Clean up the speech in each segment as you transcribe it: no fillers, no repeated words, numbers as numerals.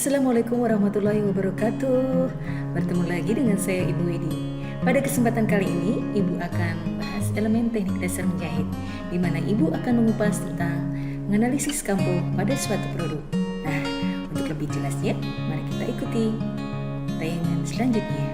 Assalamualaikum warahmatullahi wabarakatuh. Bertemu lagi dengan saya Ibu Widi. Pada kesempatan kali ini, Ibu akan membahas elemen teknik dasar menjahit, di mana Ibu akan mengupas tentang menganalisis kampo pada suatu produk. Nah, untuk lebih jelasnya, mari kita ikuti tayangan selanjutnya.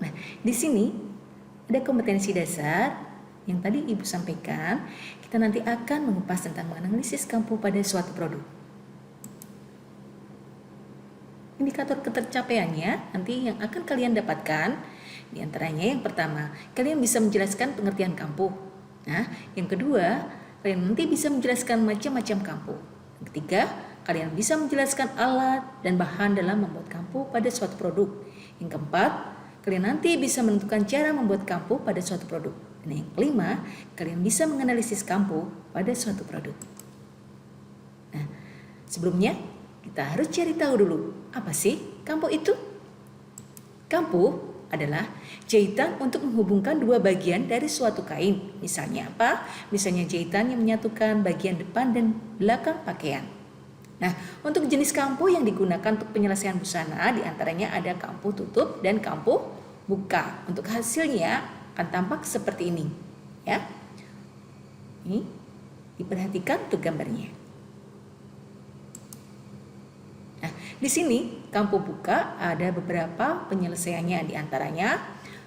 Nah, di sini ada kompetensi dasar yang tadi Ibu sampaikan. Kita nanti akan mengupas tentang menganalisis kampo pada suatu produk. Indikator ketercapaiannya nanti yang akan kalian dapatkan, di antaranya yang pertama, kalian bisa menjelaskan pengertian kampo. Nah, yang kedua, kalian nanti bisa menjelaskan macam-macam kampo. Yang ketiga, kalian bisa menjelaskan alat dan bahan dalam membuat kampo pada suatu produk. Yang keempat, kalian nanti bisa menentukan cara membuat kampo pada suatu produk. Dan yang kelima, kalian bisa menganalisis kampo pada suatu produk. Nah, sebelumnya kita harus cari tahu dulu, apa sih kampo itu? Kampo adalah jahitan untuk menghubungkan dua bagian dari suatu kain. Misalnya apa? Misalnya jahitan yang menyatukan bagian depan dan belakang pakaian. Nah, untuk jenis kampo yang digunakan untuk penyelesaian busana, diantaranya ada kampo tutup dan kampo buka. Untuk hasilnya akan tampak seperti ini, ya. Ini diperhatikan untuk gambarnya. Nah, di sini kampo buka ada beberapa penyelesaiannya, di antaranya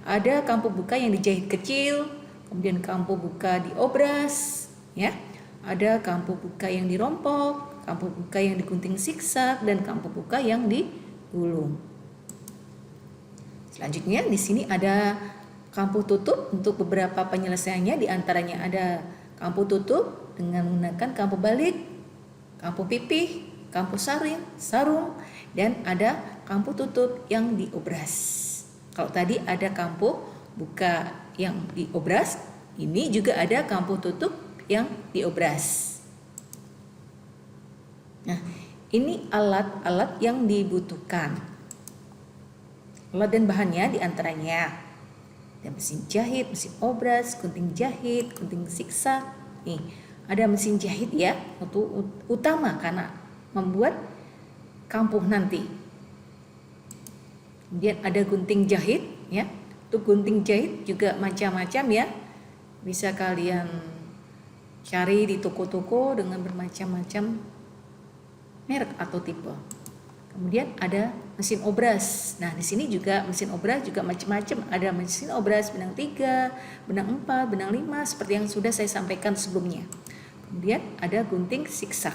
ada kampo buka yang dijahit kecil, kemudian kampo buka diobras, ya. Ada kampo buka yang dirompok, kampo buka yang digunting siksak, dan kampo buka yang digulung. Selanjutnya di sini ada kampo tutup. Untuk beberapa penyelesaiannya, di antaranya ada kampo tutup dengan menggunakan kampo balik, kampo pipih, kampo sarung, dan ada kampo tutup yang diobras. Kalau tadi ada kampo buka yang diobras, ini juga ada kampo tutup yang diobras. Nah, ini alat-alat yang dibutuhkan. Alat dan bahannya di antaranya ada mesin jahit, mesin obras, gunting jahit, gunting siksak. Nih, ada mesin jahit ya, itu utama karena membuat kampo nanti. Kemudian ada gunting jahit ya. Untuk gunting jahit juga macam-macam ya. Bisa kalian cari di toko-toko dengan bermacam-macam merek atau tipe. Kemudian ada mesin obras. Nah, di sini juga mesin obras juga macam-macam. Ada mesin obras benang 3, benang 4, benang 5 seperti yang sudah saya sampaikan sebelumnya. Kemudian ada gunting siksak.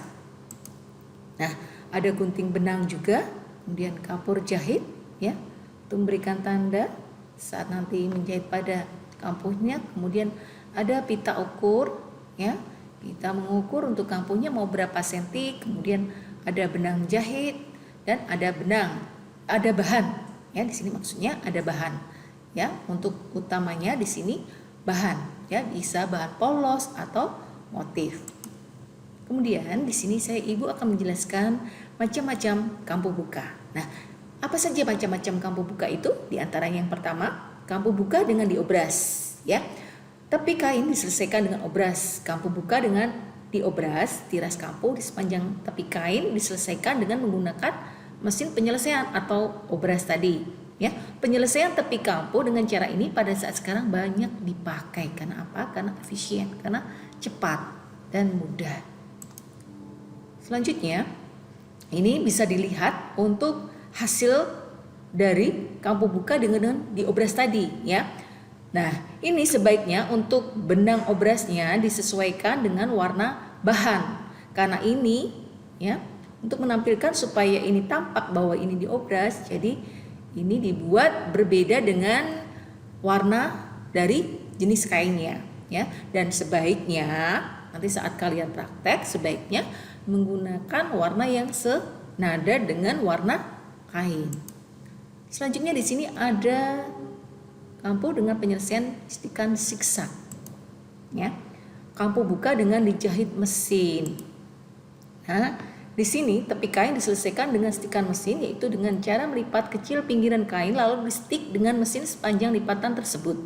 Nah, ada gunting benang juga, kemudian kapur jahit ya, untuk memberikan tanda saat nanti menjahit pada kampuhnya. Kemudian ada pita ukur ya. Kita mengukur untuk kampuhnya mau berapa senti. Kemudian ada benang jahit dan ada bahan ya. Di sini maksudnya ada bahan ya. Untuk utamanya di sini bahan ya, bisa bahan polos atau motif. Kemudian di sini Ibu akan menjelaskan macam-macam kampo buka. Nah, apa saja macam-macam kampo buka itu? Di antaranya yang pertama, kampo buka dengan diobras ya. Tepi kain diselesaikan dengan obras. Kampo buka dengan diobras, tiras kampo di sepanjang tepi kain diselesaikan dengan menggunakan mesin penyelesaian atau obras tadi ya. Penyelesaian tepi kampo dengan cara ini pada saat sekarang banyak dipakai. Karena apa? Karena efisien, karena cepat dan mudah. Selanjutnya ini bisa dilihat untuk hasil dari kampo buka dengan diobras tadi ya. Nah, ini sebaiknya untuk benang obrasnya disesuaikan dengan warna bahan. Karena ini ya, untuk menampilkan supaya ini tampak bahwa ini diobras, jadi ini dibuat berbeda dengan warna dari jenis kainnya ya. Dan sebaiknya nanti saat kalian praktek sebaiknya menggunakan warna yang senada dengan warna kain. Selanjutnya di sini ada kampo dengan penyelesaian stikan siksak ya. Kampo buka dengan dijahit mesin. Nah, di sini tepi kain diselesaikan dengan stikan mesin, yaitu dengan cara melipat kecil pinggiran kain lalu distik dengan mesin sepanjang lipatan tersebut.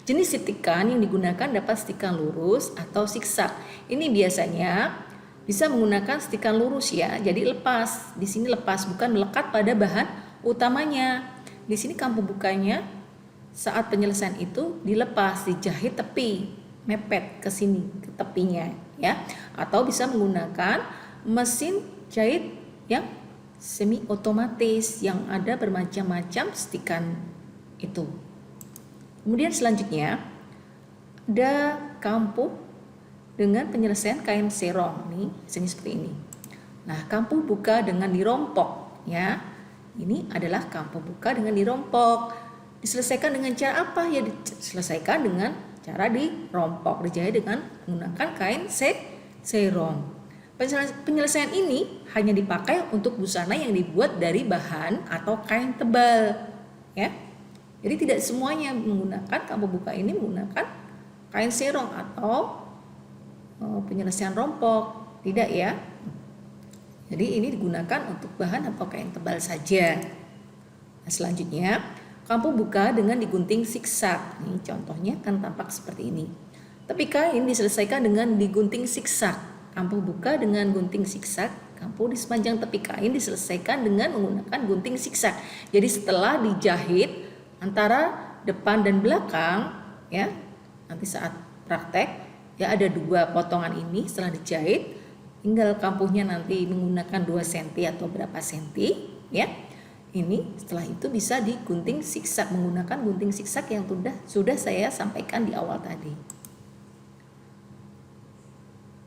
Jenis sitikan yang digunakan dapat sitikan lurus atau siksak. Ini biasanya bisa menggunakan stikan lurus ya. Jadi lepas, di sini lepas, bukan melekat pada bahan utamanya. Di sini kampu bukanya saat penyelesaian itu dilepas, dijahit tepi, mepet ke sini, ke tepinya ya. Atau bisa menggunakan mesin jahit yang semi otomatis yang ada bermacam-macam stikan itu. Kemudian selanjutnya ada kampu dengan penyelesaian kain serong nih, hasilnya seperti ini. Nah, kampu buka dengan dirompok ya. Ini adalah kampu buka dengan dirompok. Diselesaikan dengan cara apa? Ya diselesaikan dengan cara dirompok, dijahit dengan menggunakan kain serong. Penyelesaian ini hanya dipakai untuk busana yang dibuat dari bahan atau kain tebal ya. Jadi tidak semuanya menggunakan kampu buka ini menggunakan kain serong atau penyelesaian rompok, tidak ya. Jadi ini digunakan untuk bahan atau kain tebal saja. Nah, selanjutnya kampu buka dengan digunting siksak. Nih contohnya kan tampak seperti ini. Tepi kain diselesaikan dengan digunting siksak. Kampu buka dengan gunting siksak. Kampu di sepanjang tepi kain diselesaikan dengan menggunakan gunting siksak. Jadi setelah dijahit antara depan dan belakang ya, nanti saat praktek ya ada 2 potongan ini setelah dijahit, tinggal kampuhnya nanti menggunakan 2 cm atau berapa senti ya. Ini setelah itu bisa digunting siksak menggunakan gunting siksak yang sudah saya sampaikan di awal tadi.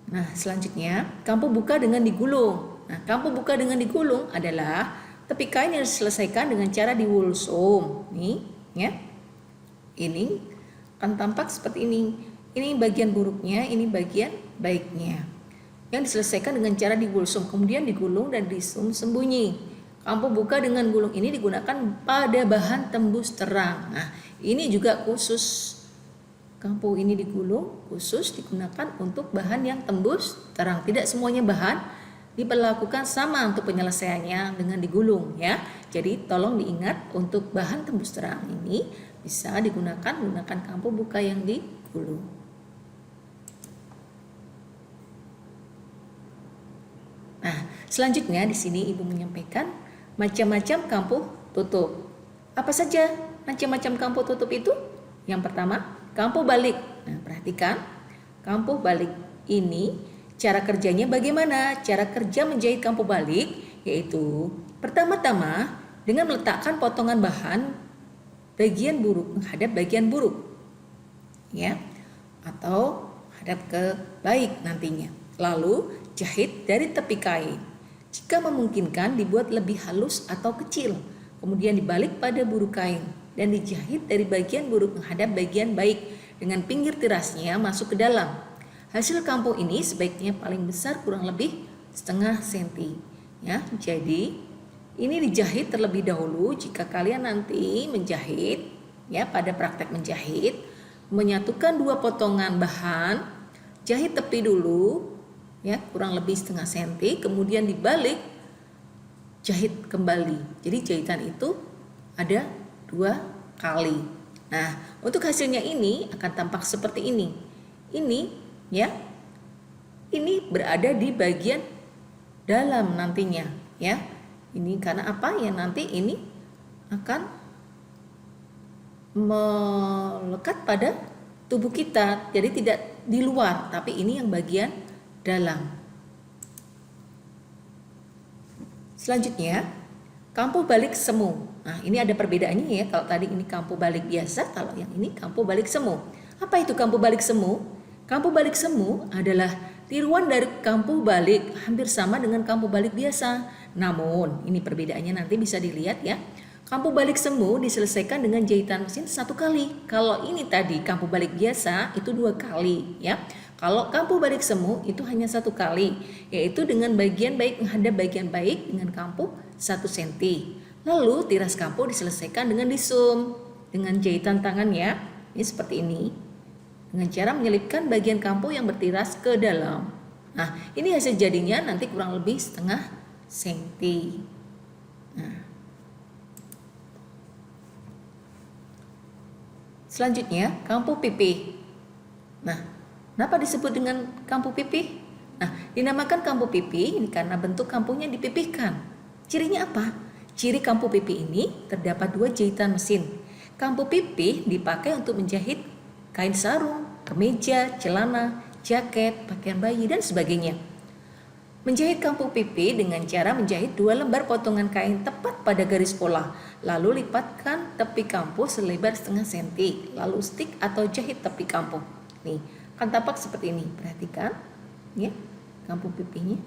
Nah, selanjutnya kampu buka dengan digulung. Nah, kampu buka dengan digulung adalah tepi kain yang diselesaikan dengan cara diwulsum. Nih, ya. Ini akan tampak seperti ini. Ini bagian buruknya, ini bagian baiknya. Yang diselesaikan dengan cara diwulsum, kemudian digulung dan disum sembunyi. Kampu buka dengan gulung ini digunakan pada bahan tembus terang. Nah, ini juga khusus. Kampu ini digulung khusus digunakan untuk bahan yang tembus terang. Tidak semuanya bahan diberlakukan sama untuk penyelesaiannya dengan digulung ya. Jadi tolong diingat untuk bahan tembus terang ini bisa digunakan menggunakan kampu buka yang digulung. Nah, selanjutnya di sini Ibu menyampaikan macam-macam kampu tutup. Apa saja macam-macam kampu tutup itu? Yang pertama, kampu balik. Nah, perhatikan kampu balik ini cara kerjanya bagaimana? Cara kerja menjahit kampu balik yaitu pertama-tama dengan meletakkan potongan bahan bagian buruk menghadap bagian buruk. Ya. Atau hadap ke baik nantinya. Lalu jahit dari tepi kain. Jika memungkinkan dibuat lebih halus atau kecil. Kemudian dibalik pada buru kain dan dijahit dari bagian buruk menghadap bagian baik dengan pinggir tirasnya masuk ke dalam. Hasil kampu ini sebaiknya paling besar kurang lebih setengah senti. Ya, jadi ini dijahit terlebih dahulu jika kalian nanti menjahit ya pada praktek menjahit, menyatukan 2 potongan bahan, jahit tepi dulu ya kurang lebih setengah senti, kemudian dibalik jahit kembali. Jadi jahitan itu ada 2 kali. Nah, untuk hasilnya ini akan tampak seperti ini. Ini ya. Ini berada di bagian dalam nantinya ya. Ini karena apa? Ya nanti ini akan melekat pada tubuh kita. Jadi tidak di luar, tapi ini yang bagian dalam. Selanjutnya, kampu balik semu. Nah, ini ada perbedaannya ya. Kalau tadi ini kampu balik biasa, kalau yang ini kampu balik semu. Apa itu kampu balik semu? Kampu balik semu adalah tiruan dari kampu balik, hampir sama dengan kampu balik biasa. Namun, ini perbedaannya nanti bisa dilihat ya. Kampu balik semu diselesaikan dengan jahitan mesin 1 kali. Kalau ini tadi kampu balik biasa itu 2 kali ya. Kalau kampu balik semu itu hanya 1 kali, yaitu dengan bagian baik menghadap bagian baik dengan kampu 1 cm. Lalu tiras kampu diselesaikan dengan disum dengan jahitan tangan ya. Ini seperti ini. Dengan cara menyelipkan bagian kampu yang bertiras ke dalam. Nah, ini hasil jadinya nanti kurang lebih setengah senti. Nah. Selanjutnya, kampu pipih. Nah, kenapa disebut dengan kampu pipih? Nah, dinamakan kampu pipi ini karena bentuk kampunya dipipihkan. Cirinya apa? Ciri kampu pipi ini terdapat 2 jahitan mesin. Kampu pipi dipakai untuk menjahit kain sarung, kemeja, celana, jaket, pakaian bayi, dan sebagainya. Menjahit kampu pipi dengan cara menjahit 2 lembar potongan kain tepat pada garis pola, lalu lipatkan tepi kampu selebar setengah senti, lalu stik atau jahit tepi kampu. Nih, akan tampak seperti ini. Perhatikan, ya, kampu pipinya.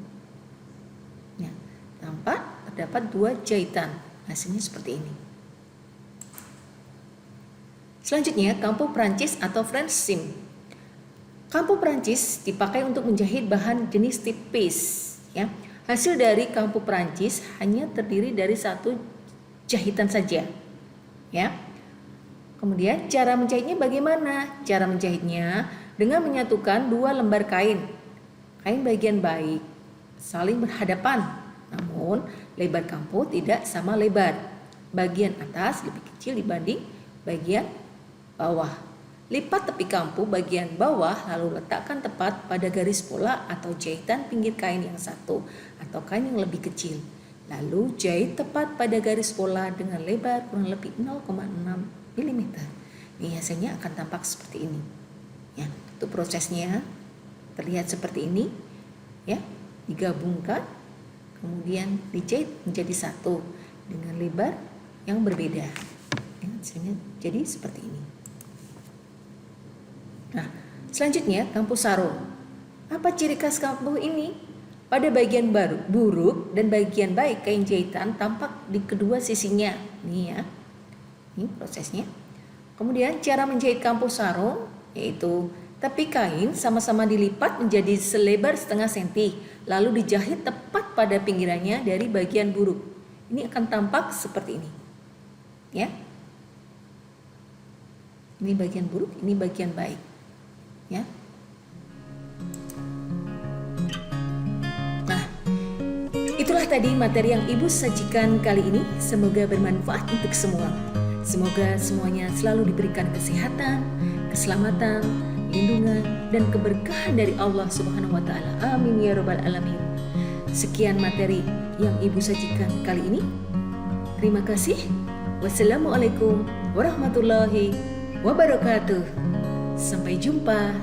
Nah, tampak terdapat 2 jahitan. Hasilnya seperti ini. Selanjutnya, kampu Prancis atau French seam. Kampu Prancis dipakai untuk menjahit bahan jenis tipis. Ya, hasil dari kampu Prancis hanya terdiri dari 1 jahitan saja. Ya. Kemudian cara menjahitnya bagaimana? Cara menjahitnya dengan menyatukan 2 lembar kain. Kain bagian baik saling berhadapan, namun lebar kampu tidak sama lebar. Bagian atas lebih kecil dibanding bagian bawah. Lipat tepi kampu bagian bawah lalu letakkan tepat pada garis pola atau jahitan pinggir kain yang satu atau kain yang lebih kecil. Lalu jahit tepat pada garis pola dengan lebar kurang lebih 0,6 mm. Ini hasilnya akan tampak seperti ini. Ya, untuk prosesnya terlihat seperti ini. Ya, digabungkan kemudian dijahit menjadi satu dengan lebar yang berbeda. Ya, hasilnya jadi seperti ini. Nah, selanjutnya kampu sarung. Apa ciri khas kampu ini? Pada bagian buruk dan bagian baik kain jahitan tampak di kedua sisinya. Nih ya, ini prosesnya. Kemudian cara menjahit kampu sarung yaitu tepi kain sama-sama dilipat menjadi selebar setengah senti, lalu dijahit tepat pada pinggirannya dari bagian buruk. Ini akan tampak seperti ini. Ya. Ini bagian buruk, ini bagian baik. Ya. Nah, itulah tadi materi yang Ibu sajikan kali ini. Semoga bermanfaat untuk semua. Semoga semuanya selalu diberikan kesehatan, keselamatan, lindungan, dan keberkahan dari Allah Subhanahu wa Ta'ala. Amin ya Rabbal 'Alamin. Sekian materi yang Ibu sajikan kali ini. Terima kasih. Wassalamualaikum warahmatullahi wabarakatuh. Sampai jumpa.